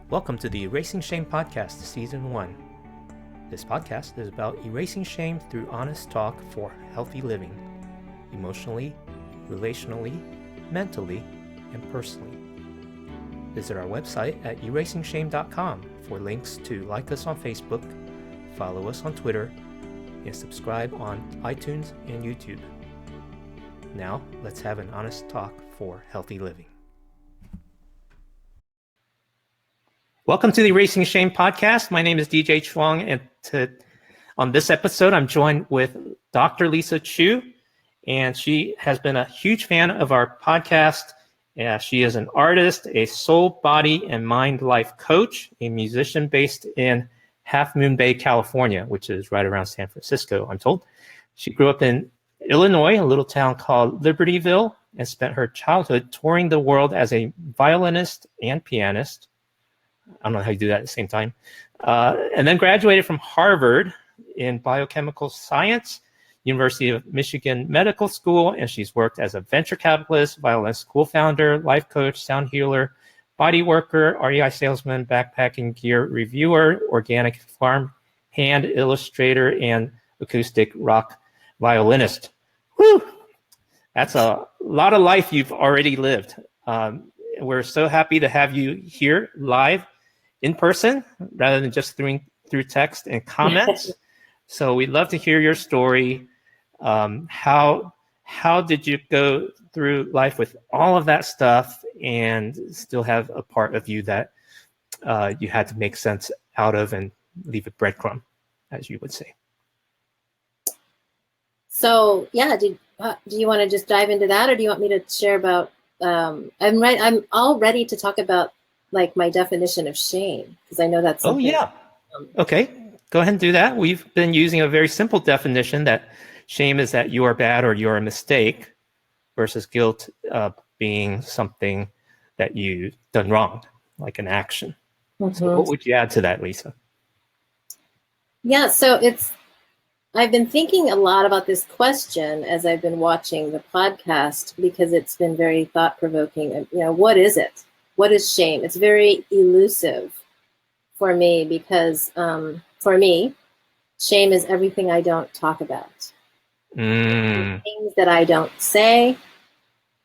Welcome to the Erasing Shame Podcast, Season 1. This podcast is about erasing shame through honest talk for healthy living, emotionally, relationally, mentally, and personally. Visit our website at erasingshame.com for links to like us on Facebook, follow us on Twitter, and subscribe on iTunes and YouTube. Now, let's have an honest talk for healthy living. Welcome to the Erasing Shame Podcast. My name is DJ Chuang, and on this episode, I'm joined with Dr. Lisa Chu, and she has been a huge fan of our podcast. She is an artist, a soul, body, and mind life coach, a musician based in Half Moon Bay, California, which is right around San Francisco, I'm told. She grew up in Illinois, a little town called Libertyville, and spent her childhood touring the world as a violinist and pianist. I don't know how you do that at the same time. And then graduated from Harvard in biochemical science, University of Michigan Medical School, and she's worked as a venture capitalist, violinist, co-founder, life coach, sound healer, body worker, REI salesman, backpacking gear reviewer, organic farm hand illustrator, and acoustic rock violinist. Whew! That's a lot of life you've already lived. We're so happy to have you here live in person rather than just through text and comments. So we'd love to hear your story. How did you go through life with all of that stuff and still have a part of you that you had to make sense out of and leave a breadcrumb, as you would say? So yeah, do you want to just dive into that, or do you want me to share about? I'm all ready to talk about like my definition of shame, because I know that's something. Oh yeah. Okay, go ahead and do that. We've been using a very simple definition that shame is that you are bad or you're a mistake, versus guilt being something that you've done wrong, like an action. Mm-hmm. So what would you add to that, Lisa? Yeah, so I've been thinking a lot about this question as I've been watching the podcast, because it's been very thought-provoking. You know, what is it? What is shame? It's very elusive for me, because for me, shame is everything I don't talk about. The things that I don't say.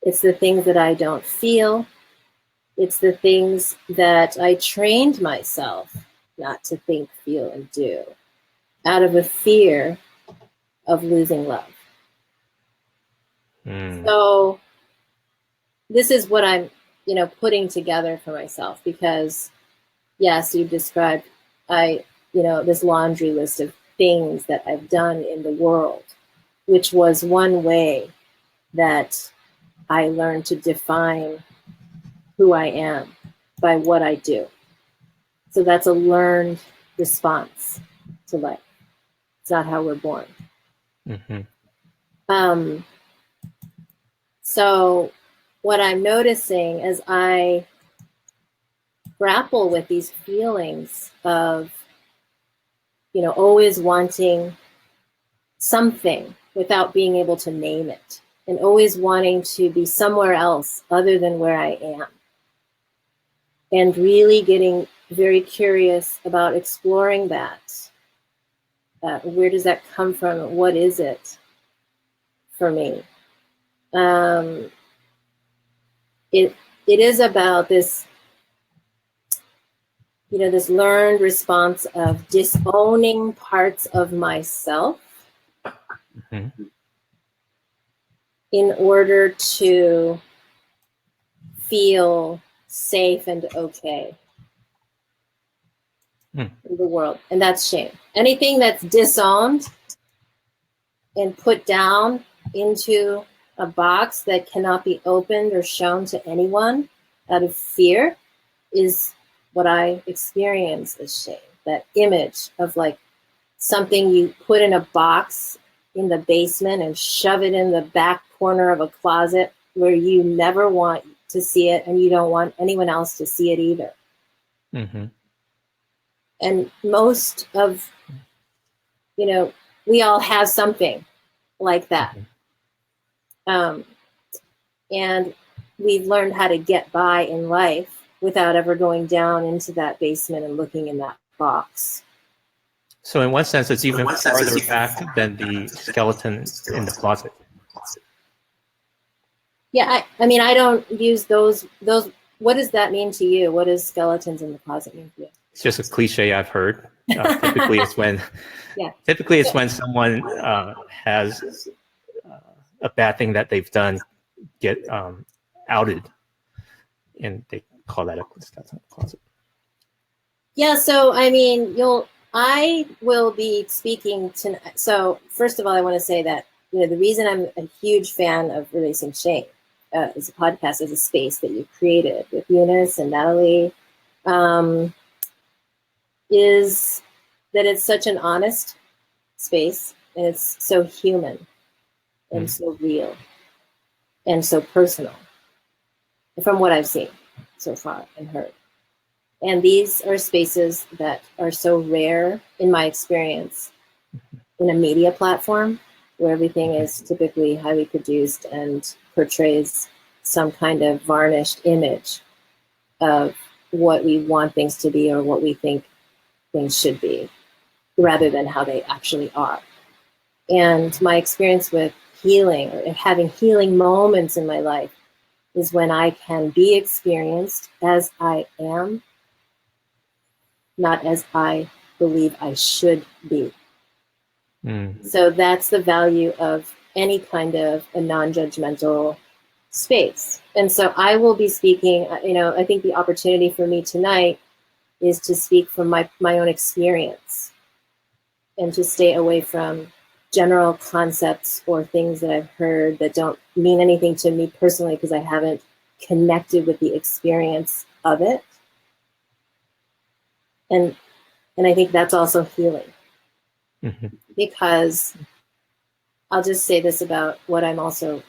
It's the things that I don't feel. It's the things that I trained myself not to think, feel, and do, out of a fear of losing love. So this is what I'm, putting together for myself, because yes, you described, this laundry list of things that I've done in the world, which was one way that I learned to define who I am by what I do. So that's a learned response to life. It's not how we're born. Mm-hmm. So what I'm noticing as I grapple with these feelings of, always wanting something without being able to name it, and always wanting to be somewhere else other than where I am, and really getting very curious about exploring that. Where does that come from? What is it for me? It is about this, this learned response of disowning parts of myself in order to feel safe and okay in the world. And that's shame. Anything that's disowned and put down into a box that cannot be opened or shown to anyone out of fear is what I experience as shame. That image of like something you put in a box in the basement and shove it in the back corner of a closet where you never want to see it, and you don't want anyone else to see it either. Mm-hmm. And most of, we all have something like that. And we've learned how to get by in life without ever going down into that basement and looking in that box. So in one sense, it's even farther back than the skeleton in the closet. Yeah, I mean, I don't use those. What does that mean to you? What does skeletons in the closet mean to you? It's just a cliche I've heard. Typically, it's when someone has a bad thing that they've done get outed, and they call that a skeleton in the closet. Yeah, so I mean, I will be speaking tonight. So first of all, I want to say that the reason I'm a huge fan of Releasing Shame as a podcast, as a space that you created with Eunice and Natalie, is that it's such an honest space, and it's so human and so real and so personal from what I've seen so far and heard. And these are spaces that are so rare, in my experience, in a media platform where everything is typically highly produced and portrays some kind of varnished image of what we want things to be or what we think things should be, rather than how they actually are. And my experience with healing or having healing moments in my life is when I can be experienced as I am, not as I believe I should be. So that's the value of any kind of a non-judgmental space. And so I will be speaking, I think the opportunity for me tonight is to speak from my own experience and to stay away from general concepts or things that I've heard that don't mean anything to me personally because I haven't connected with the experience of it. And I think that's also healing. Because I'll just say this about what I'm also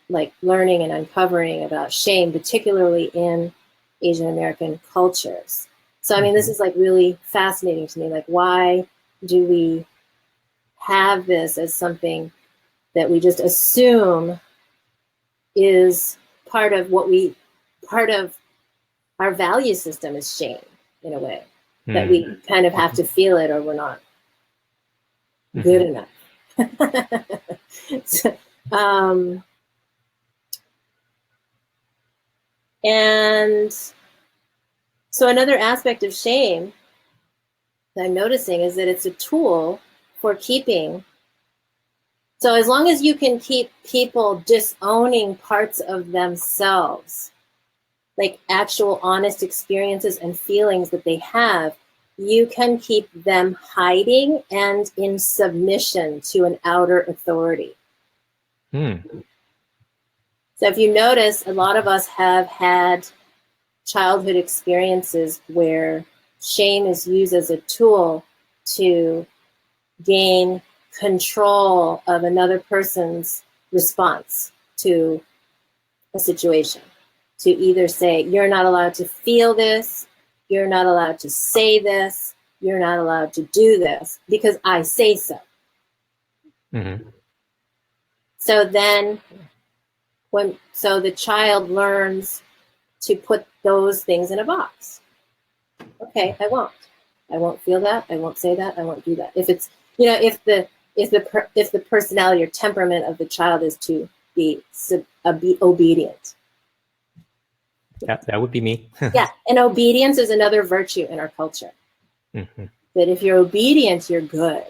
like learning and uncovering about shame, particularly in Asian American cultures. So, I mean, this is like really fascinating to me. Like, why do we have this as something that we just assume is part of our value system is shame in a way, that we kind of have to feel it or we're not good enough. And so another aspect of shame that I'm noticing is that it's a tool for keeping. So as long as you can keep people disowning parts of themselves, like actual honest experiences and feelings that they have, you can keep them hiding and in submission to an outer authority. So if you notice, a lot of us have had childhood experiences where shame is used as a tool to gain control of another person's response to a situation. To either say, you're not allowed to feel this, you're not allowed to say this, you're not allowed to do this because I say so. So then so the child learns to put those things in a box. Okay, I won't feel that, I won't say that, I won't do that. If it's, if the personality or temperament of the child is to be obedient. Yeah, that would be me. Yeah, and obedience is another virtue in our culture. That if you're obedient, you're good.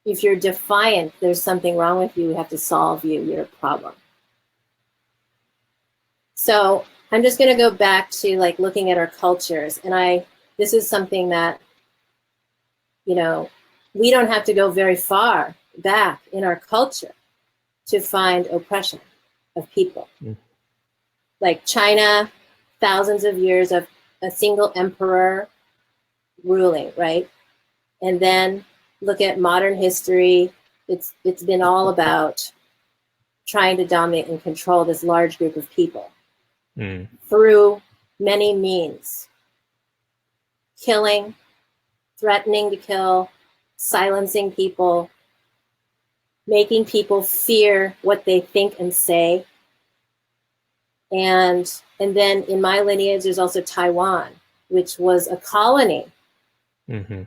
If you're defiant, there's something wrong with you. We have to solve you. You're a problem. So I'm just going to go back to like looking at our cultures. And this is something that, we don't have to go very far back in our culture to find oppression of people. Like China, thousands of years of a single emperor ruling, right? And then look at modern history. It's been all about trying to dominate and control this large group of people through many means. Killing, threatening to kill, silencing people, making people fear what they think and say. And then in my lineage, there's also Taiwan, which was a colony. Mm-hmm.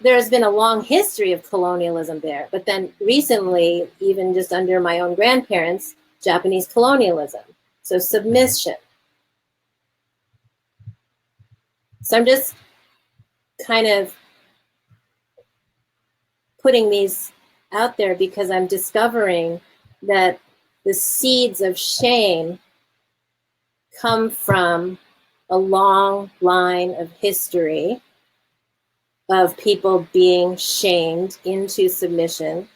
There's been a long history of colonialism there, but then recently, even just under my own grandparents, Japanese colonialism. So submission. Mm-hmm. So I'm just kind of putting these out there because I'm discovering that the seeds of shame come from a long line of history of people being shamed into submission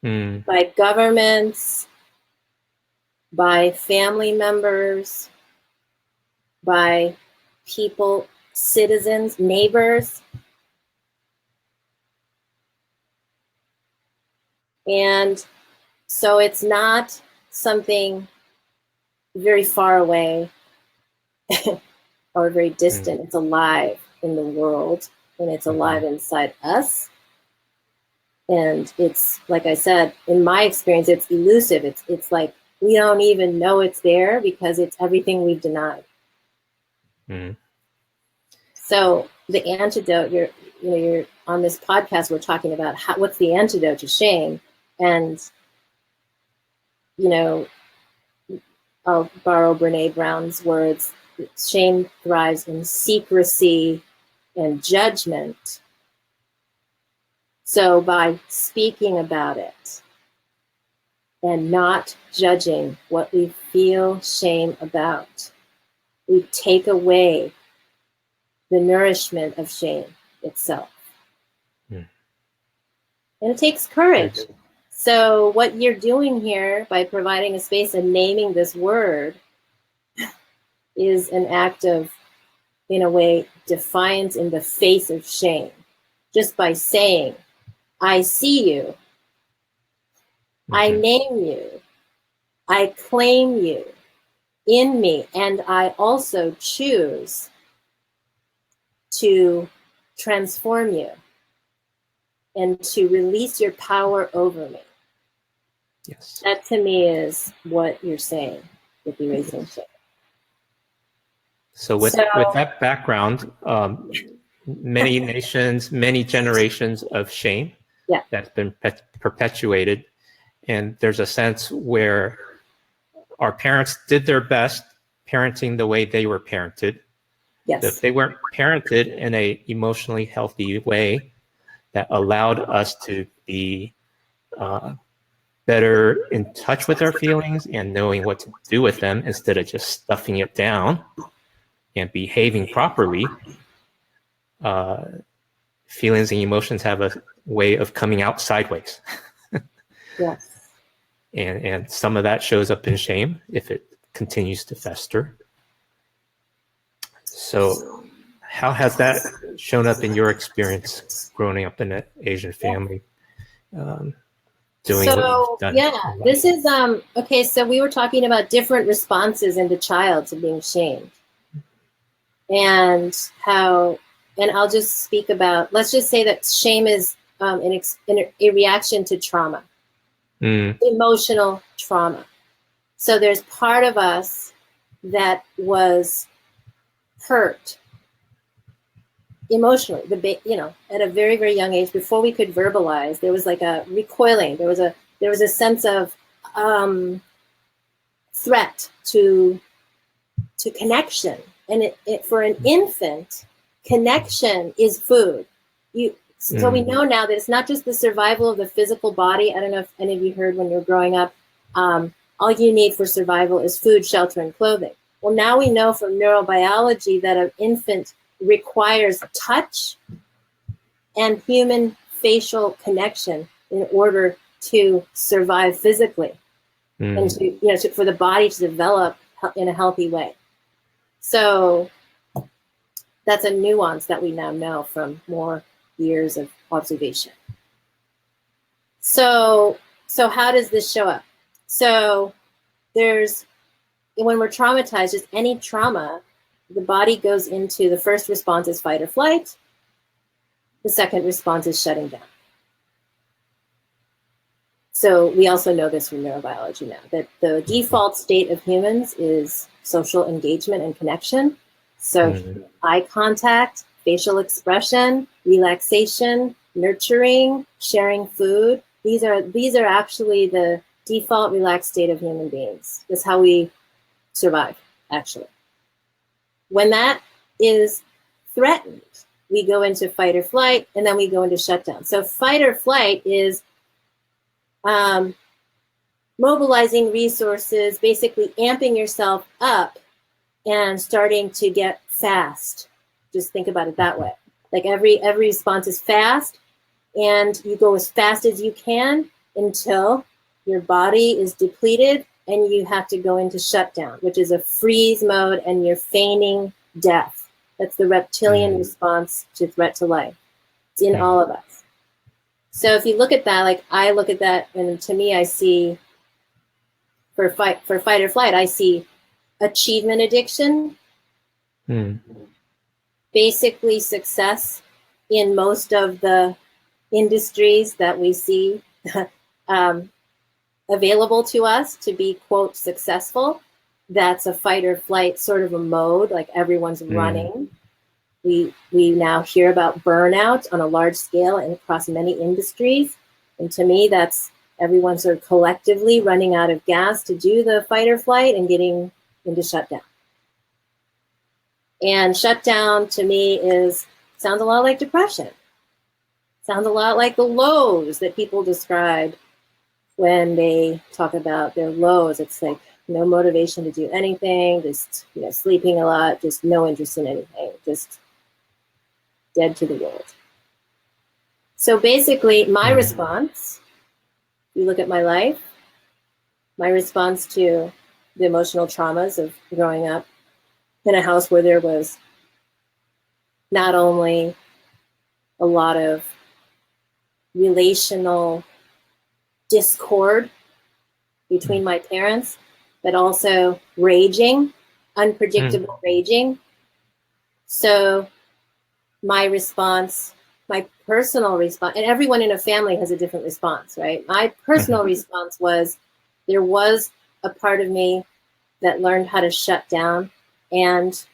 by governments, by family members, by people, citizens, neighbors. And so it's not something very far away or very distant. It's alive in the world, and it's alive inside us. And it's, like I said, in my experience, it's elusive. It's like we don't even know it's there because it's everything we've denied. So the antidote, you're on this podcast, we're talking about what's the antidote to shame. And, I'll borrow Brene Brown's words, shame thrives in secrecy and judgment. So by speaking about it and not judging what we feel shame about, we take away the nourishment of shame itself. And it takes courage. So what you're doing here by providing a space and naming this word is an act of, in a way, defiance in the face of shame. Just by saying, I see you, I name you, I claim you in me, and I also choose to transform you and to release your power over me. Yes. That to me is what you're saying with erasing shame. So with that background, many nations, many generations of shame that's been perpetuated. And there's a sense where our parents did their best parenting the way they were parented. Yes. If they weren't parented in a emotionally healthy way that allowed us to be better in touch with our feelings and knowing what to do with them instead of just stuffing it down and behaving properly, feelings and emotions have a way of coming out sideways. Yes. And some of that shows up in shame if it continues to fester. So how has that shown up in your experience growing up in an Asian family? Doing what you've done? This is, okay, so we were talking about different responses in the child to being shamed. And how, and I'll just speak about, let's just say that shame is a reaction to trauma, emotional trauma. So there's part of us that was hurt emotionally, at a very, very young age, before we could verbalize. There was like a recoiling. There was a sense of threat to connection. And it for an infant, connection is food. So we know now that it's not just the survival of the physical body. I don't know if any of you heard when you were growing up, all you need for survival is food, shelter, and clothing. Well, now we know from neurobiology that an infant requires touch and human facial connection in order to survive physically and for the body to develop in a healthy way. So that's a nuance that we now know from more years of observation. So how does this show up? So when we're traumatized, just any trauma, the body goes into, the first response is fight or flight. The second response is shutting down. So we also know this from neurobiology now, that the default state of humans is social engagement and connection. So eye contact, facial expression, relaxation, nurturing, sharing food. These are actually the default relaxed state of human beings. That's how we survive, actually. When that is threatened, we go into fight or flight, and then we go into shutdown. So fight or flight is mobilizing resources, basically amping yourself up and starting to get fast. Just think about it that way. Like every response is fast, and you go as fast as you can until your body is depleted and you have to go into shutdown, which is a freeze mode, and you're feigning death. That's the reptilian response to threat to life. It's in all of us. So if you look at that, like I look at that, and to me, I see for fight or flight, I see achievement addiction, basically success in most of the industries that we see available to us to be, quote, successful. That's a fight or flight sort of a mode, like everyone's running. We now hear about burnout on a large scale and across many industries. And to me, that's everyone sort of collectively running out of gas to do the fight or flight and getting into shutdown. And shutdown to me sounds a lot like depression. Sounds a lot like the lows that people describe when they talk about their lows. It's like no motivation to do anything, just sleeping a lot, just no interest in anything, just dead to the world. So basically, my response, you look at my life, my response to the emotional traumas of growing up in a house where there was not only a lot of relational discord between my parents, but also raging, unpredictable raging. So my response, my personal response, and everyone in a family has a different response, right? My personal response was, there was a part of me that learned how to shut down and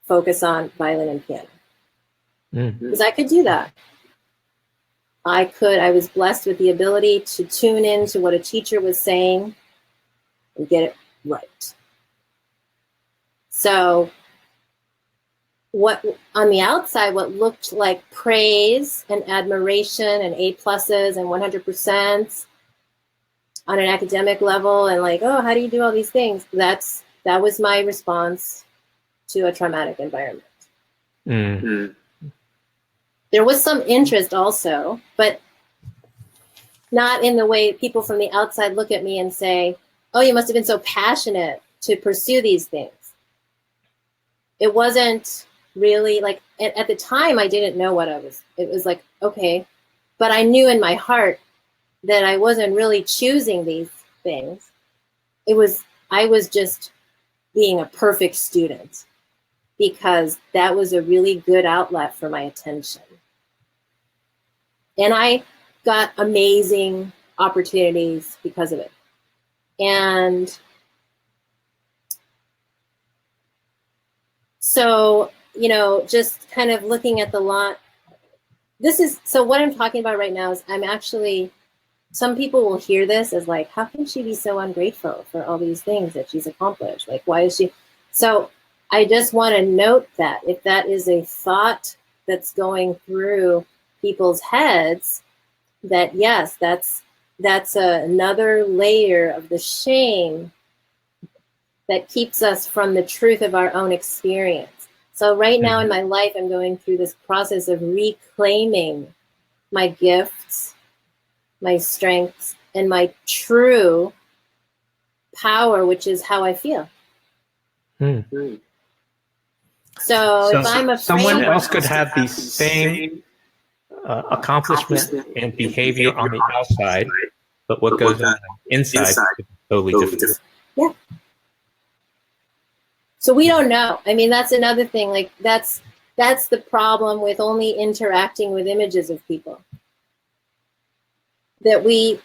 focus on violin and piano. Because I could do that. I was blessed with the ability to tune into what a teacher was saying and get it right. So what on the outside, what looked like praise and admiration and A pluses and 100% on an academic level, and like, oh, how do you do all these things? That was my response to a traumatic environment. There was some interest also, but not in the way people from the outside look at me and say, oh, you must have been so passionate to pursue these things. It wasn't really like, at the time, I didn't know what it was like, okay, but I knew in my heart that I wasn't really choosing these things. I was just being a perfect student because that was a really good outlet for my attention. And I got amazing opportunities because of it. And so, just kind of looking at the lot, so what I'm talking about right now is some people will hear this as like, how can she be so ungrateful for all these things that she's accomplished? Like, why is she? So I just want to note that if that is a thought that's going through people's heads, that yes, that's another layer of the shame that keeps us from the truth of our own experience. So right now in my life, I'm going through this process of reclaiming my gifts, my strengths, and my true power, which is how I feel. So if I'm afraid, someone else could have the same accomplishment and behavior on the outside, but what goes on inside is totally different. Yeah. So we don't know. I mean, that's another thing. Like that's the problem with only interacting with images of people. That we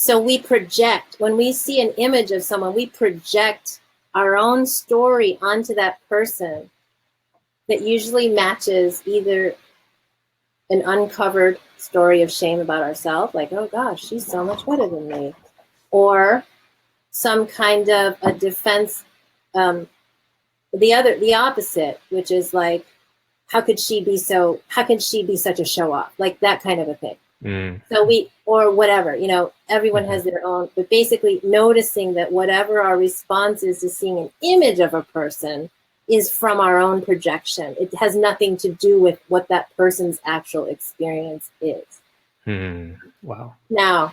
So we project, when we see an image of someone, we project our own story onto that person that usually matches either an uncovered story of shame about ourselves, like, oh gosh, she's so much better than me, or some kind of a defense, the opposite, which is like, how could she be such a show off, like that kind of a thing. So or whatever, everyone has their own, but basically noticing that whatever our response is to seeing an image of a person is from our own projection. It has nothing to do with what that person's actual experience is. Wow. Now,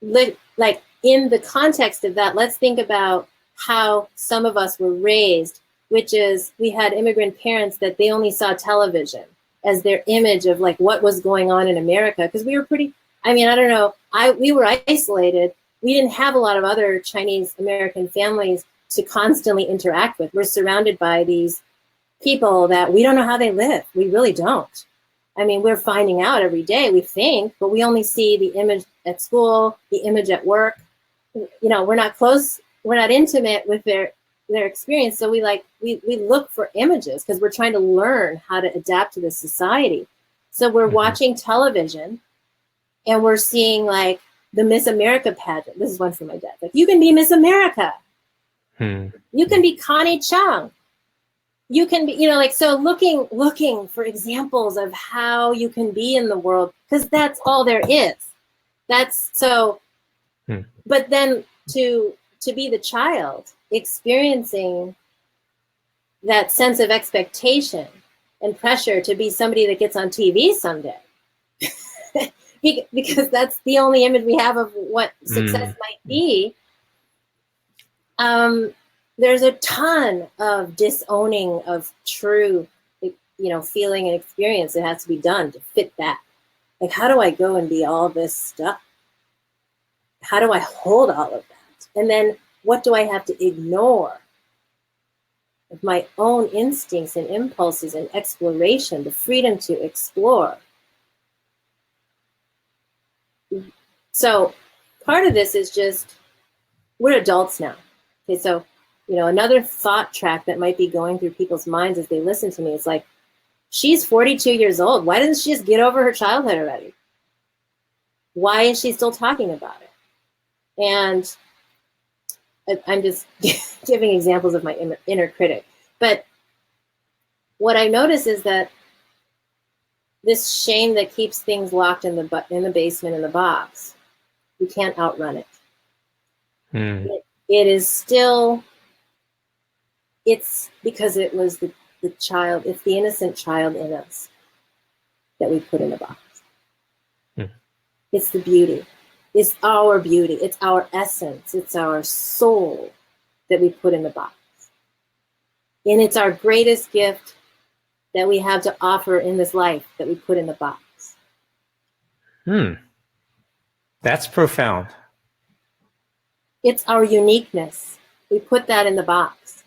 like in the context of that, let's think about how some of us were raised, which is we had immigrant parents that they only saw television as their image of like what was going on in America. Because we were we were isolated. We didn't have a lot of other Chinese American families to constantly interact with. We're surrounded by these people that we don't know how they live. We really don't. I mean, we're finding out every day, we think, but we only see the image at school, the image at work. We're not close, we're not intimate with their experience. So we look for images because we're trying to learn how to adapt to this society. So we're watching television and we're seeing like the Miss America pageant. This is one from my dad. Like, you can be Miss America. You can be Connie Chung. You can be, so looking for examples of how you can be in the world, because that's all there is. That's so, but then to be the child experiencing that sense of expectation and pressure to be somebody that gets on TV someday, because that's the only image we have of what success might be. There's a ton of disowning of true, feeling and experience that has to be done to fit that. Like, how do I go and be all this stuff? How do I hold all of that? And then what do I have to ignore of my own instincts and impulses and exploration, the freedom to explore? So part of this is just, we're adults now. Okay, so, another thought track that might be going through people's minds as they listen to me is like, she's 42 years old. Why doesn't she just get over her childhood already? Why is she still talking about it? And I'm just giving examples of my inner critic. But what I notice is that this shame that keeps things locked in the basement in the box, we can't outrun it. It is still, it's because it was the child, it's the innocent child in us that we put in the box. It's the beauty. It's our beauty. It's our essence. It's our soul that we put in the box. And it's our greatest gift that we have to offer in this life that we put in the box. That's profound. It's our uniqueness. We put that in the box.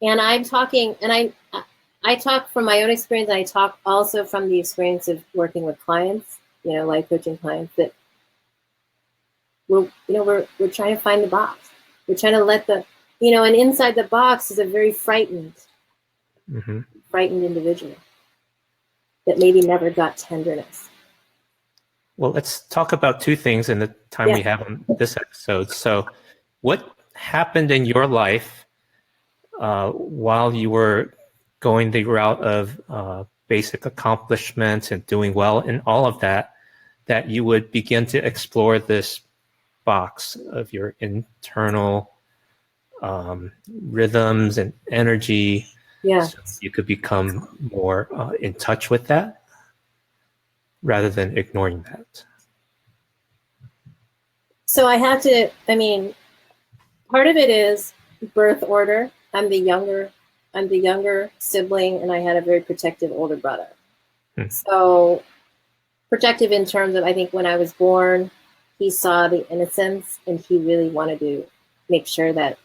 And I'm talking, and I talk from my own experience, and I talk also from the experience of working with clients, life coaching clients, that we're trying to find the box. We're trying to let and inside the box is a very frightened individual that maybe never got tenderness. Well, let's talk about two things in the time we have on this episode. So what happened in your life while you were going the route of basic accomplishments and doing well in all of that you would begin to explore this box of your internal rhythms and energy, so you could become more in touch with that rather than ignoring that? So part of it is birth order. I'm the younger sibling, and I had a very protective older brother. So protective in terms of, I think when I was born, he saw the innocence and he really wanted to make sure that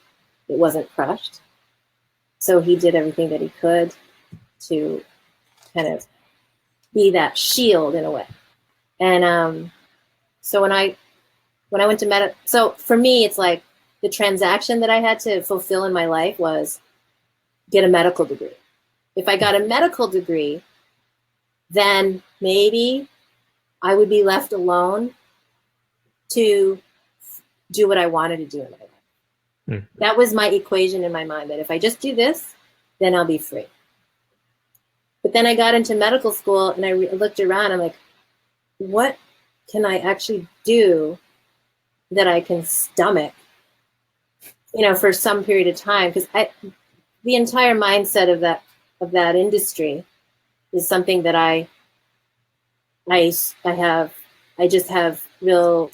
it wasn't crushed. So he did everything that he could to kind of be that shield in a way. And so when I when I went to so for me, it's like the transaction that I had to fulfill in my life was get a medical degree. If I got a medical degree, then maybe I would be left alone to do what I wanted to do in my life. That was my equation in my mind, that if I just do this, then I'll be free. But then I got into medical school and I looked around, I'm like, what can I actually do that I can stomach, for some period of time? Because the entire mindset of that industry is something that I just have real.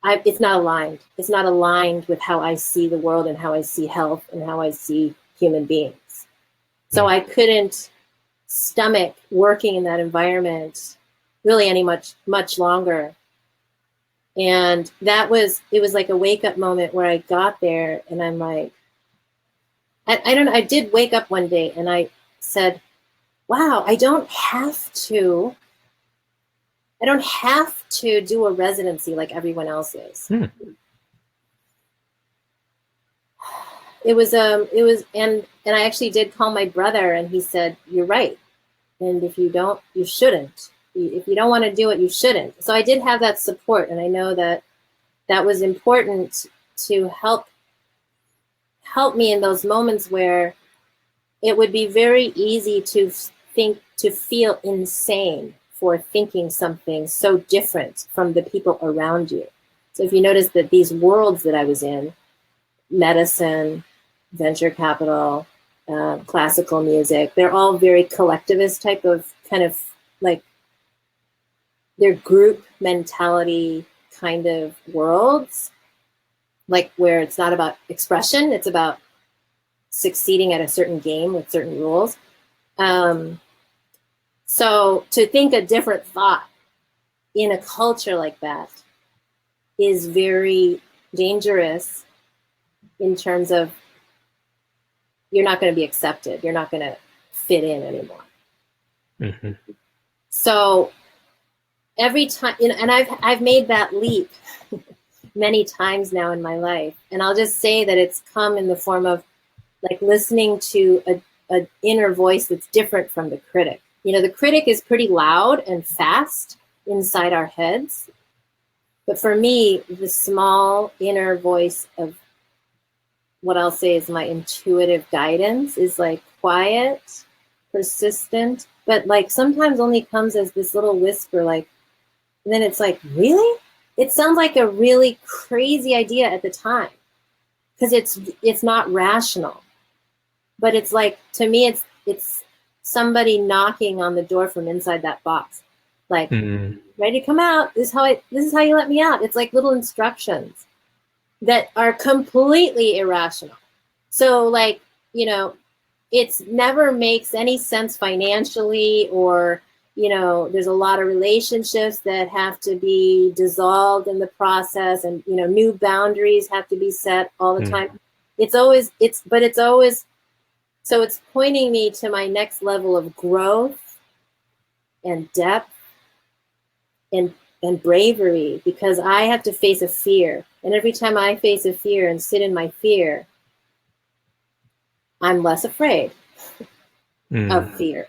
It's not aligned. It's not aligned with how I see the world and how I see health and how I see human beings. So I couldn't stomach working in that environment really any much longer. And it was like a wake up moment where I got there and I'm like, I don't know, I did wake up one day and I said, wow, I don't have to do a residency like everyone else is. It was, and I actually did call my brother and he said, you're right. And if you don't, you shouldn't. If you don't want to do it, you shouldn't. So I did have that support. And I know that was important to help me in those moments where it would be very easy to feel insane for thinking something so different from the people around you. So if you notice that these worlds that I was in, medicine, venture capital, classical music, they're all very collectivist type of kind of like they're group mentality kind of worlds, like where it's not about expression, it's about succeeding at a certain game with certain rules. So to think a different thought in a culture like that is very dangerous in terms of you're not going to be accepted. You're not going to fit in anymore. Mm-hmm. So every time, and I've made that leap many times now in my life. And I'll just say that it's come in the form of like listening to an inner voice that's different from the critic. The critic is pretty loud and fast inside our heads. But for me, the small inner voice of what I'll say is my intuitive guidance is like quiet, persistent, but like sometimes only comes as this little whisper, like, and then it's like, really? It sounds like a really crazy idea at the time because it's not rational. But it's like, to me, it's somebody knocking on the door from inside that box, like, ready to come out. This is how you let me out. It's like little instructions that are completely irrational. So like, it's never makes any sense financially, or, there's a lot of relationships that have to be dissolved in the process, and, new boundaries have to be set all the time. So it's pointing me to my next level of growth and depth and bravery, because I have to face a fear. And every time I face a fear and sit in my fear, I'm less afraid of fear.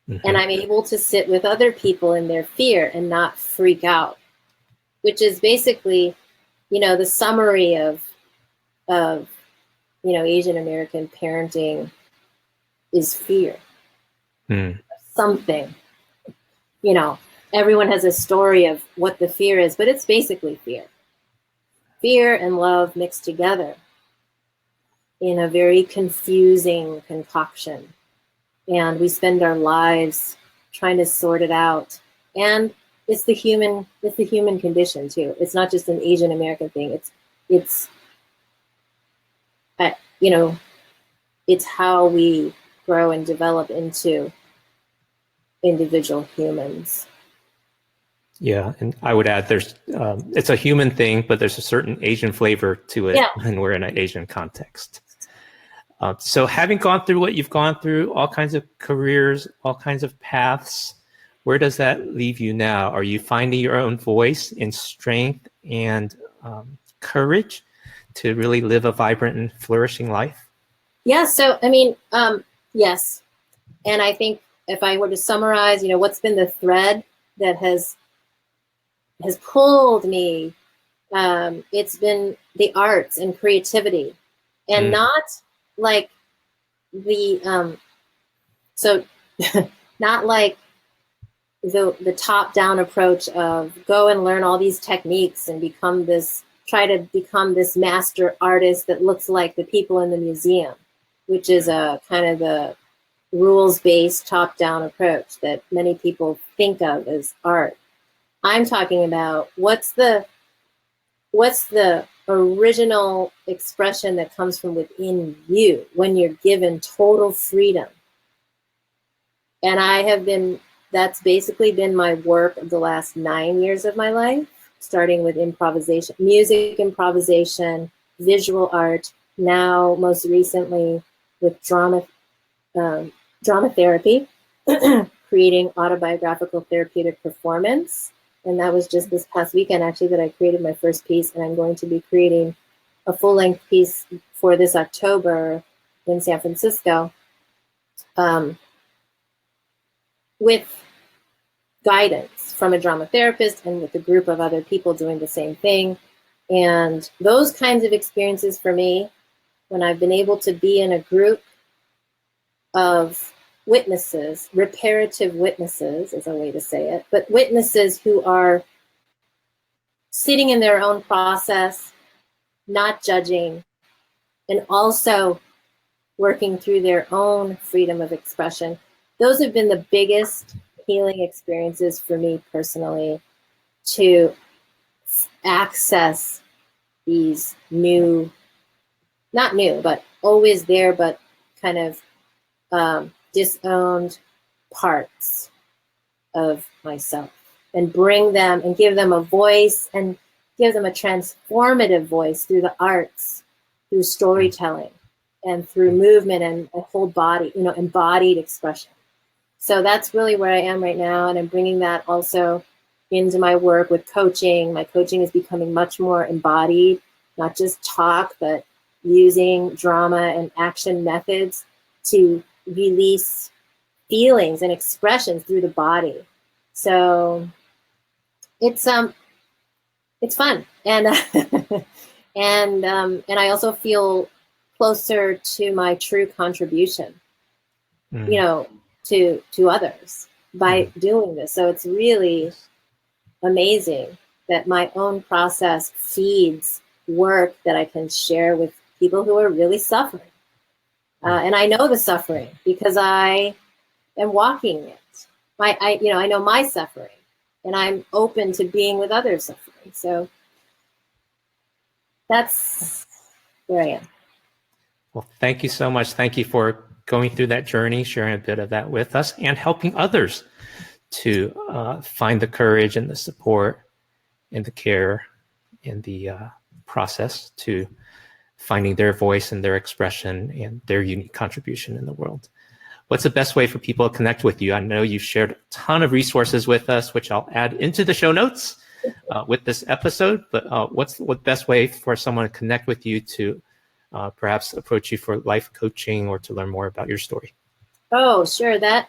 Mm-hmm. And I'm able to sit with other people in their fear and not freak out, which is basically, the summary of Asian American parenting is fear. Something, everyone has a story of what the fear is, but it's basically fear. Fear and love mixed together in a very confusing concoction. And we spend our lives trying to sort it out. And it's the human condition too. It's not just an Asian American thing. It's how we grow and develop into individual humans. Yeah, and I would add there's it's a human thing, but there's a certain Asian flavor to it when we're in an Asian context. So having gone through what you've gone through, all kinds of careers, all kinds of paths, where does that leave you now? Are you finding your own voice and strength and courage to really live a vibrant and flourishing life? Yeah. So, I mean, yes. And I think if I were to summarize, what's been the thread that has pulled me, it's been the arts and creativity, and not like so not like the top-down approach of go and learn all these techniques and try to become this master artist that looks like the people in the museum, which is a kind of the rules-based top-down approach that many people think of as art. I'm talking about what's the original expression that comes from within you when you're given total freedom. And that's basically been my work of the last 9 years of my life, starting with improvisation, music improvisation, visual art, now most recently with drama therapy, creating autobiographical therapeutic performance. And that was just this past weekend, actually, that I created my first piece. And I'm going to be creating a full-length piece for this October in San Francisco with guidance from a drama therapist and with a group of other people doing the same thing. And those kinds of experiences for me, when I've been able to be in a group of witnesses, reparative witnesses is a way to say it, but witnesses who are sitting in their own process, not judging, and also working through their own freedom of expression. Those have been the biggest healing experiences for me personally, to access these not new, but always there, but kind of disowned parts of myself, and bring them and give them a voice, and give them a transformative voice through the arts, through storytelling, and through movement and a whole body, embodied expression. So that's really where I am right now. And I'm bringing that also into my work with coaching. My coaching is becoming much more embodied, not just talk, but using drama and action methods to release feelings and expressions through the body. So it's fun, and and I also feel closer to my true contribution, to others by doing this. So it's really amazing that my own process feeds work that I can share with people who are really suffering. And I know the suffering because I am walking it. I know my suffering, and I'm open to being with others' suffering. So that's where I am. Well, thank you so much. Thank you for going through that journey, sharing a bit of that with us, and helping others to find the courage and the support and the care and the process to finding their voice and their expression and their unique contribution in the world. What's the best way for people to connect with you? I know you've shared a ton of resources with us, which I'll add into the show notes with this episode, but what's the best way for someone to connect with you, to perhaps approach you for life coaching or to learn more about your story? Oh, sure. My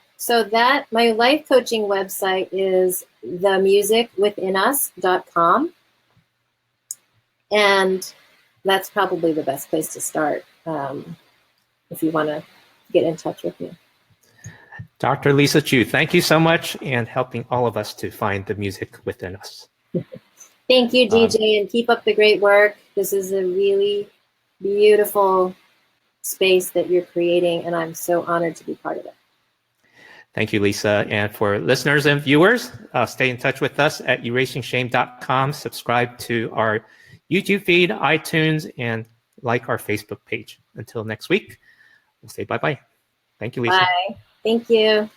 life coaching website is themusicwithinus.com. And that's probably the best place to start if you want to get in touch with me. Dr. Lisa Chu, thank you so much, and helping all of us to find the music within us. Thank you, DJ, and keep up the great work. This is a really beautiful space that you're creating, and I'm so honored to be part of it. Thank you, Lisa. And for listeners and viewers, stay in touch with us at erasingshame.com. Subscribe to our YouTube feed, iTunes, and like our Facebook page. Until next week, we'll say bye-bye. Thank you, Lisa. Bye. Thank you.